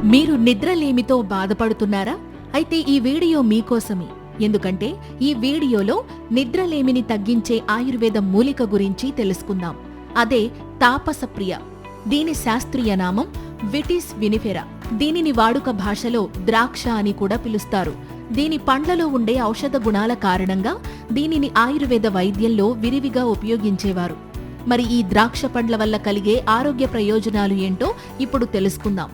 మీరు నిద్రలేమితో బాధపడుతున్నారా? అయితే ఈ వీడియో మీకోసమే. ఎందుకంటే ఈ వీడియోలో నిద్రలేమిని తగ్గించే ఆయుర్వేద మూలిక గురించి తెలుసుకుందాం. అదే తాపసప్రియ. దీని శాస్త్రీయ నామం విటిస్ వినిఫెరా. దీనిని వాడుక భాషలో ద్రాక్ష అని కూడా పిలుస్తారు. దీని పండ్లలో ఉండే ఔషధ గుణాల కారణంగా దీనిని ఆయుర్వేద వైద్యంలో విరివిగా ఉపయోగించేవారు. మరి ఈ ద్రాక్ష పండ్ల వల్ల కలిగే ఆరోగ్య ప్రయోజనాలు ఏంటో ఇప్పుడు తెలుసుకుందాం.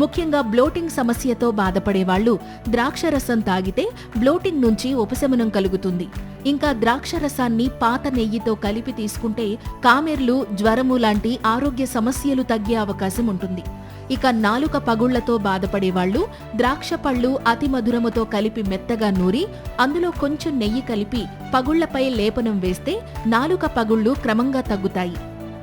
ముఖ్యంగా బ్లోటింగ్ సమస్యతో బాధపడేవాళ్లు ద్రాక్షరసం తాగితే బ్లోటింగ్ నుంచి ఉపశమనం కలుగుతుంది. ఇంకా ద్రాక్షరసాన్ని పాత నెయ్యితో కలిపి తీసుకుంటే కామెర్లు, జ్వరము లాంటి ఆరోగ్య సమస్యలు తగ్గే అవకాశం ఉంటుంది. ఇక నాలుక పగుళ్లతో బాధపడేవాళ్లు ద్రాక్ష పళ్ళు అతి మధురముతో కలిపి మెత్తగా నూరి అందులో కొంచెం నెయ్యి కలిపి పగుళ్లపై లేపనం వేస్తే నాలుక పగుళ్లు క్రమంగా తగ్గుతాయి.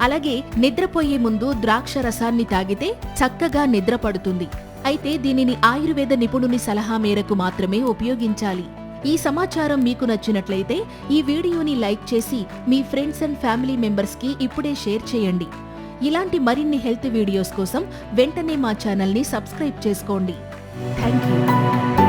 అలాగే నిద్రపోయే ముందు ద్రాక్ష రసాన్ని తాగితే చక్కగా నిద్ర పడుతుంది. అయితే దీనిని ఆయుర్వేద నిపుణుని సలహా మేరకు మాత్రమే ఉపయోగించాలి. ఈ సమాచారం మీకు నచ్చినట్లయితే ఈ వీడియోని లైక్ చేసి మీ ఫ్రెండ్స్ అండ్ ఫ్యామిలీ మెంబర్స్ కి ఇప్పుడే షేర్ చేయండి. ఇలాంటి మరిన్ని హెల్త్ వీడియోస్ కోసం వెంటనే మా ఛానల్ని సబ్స్క్రైబ్ చేసుకోండి. Thank you.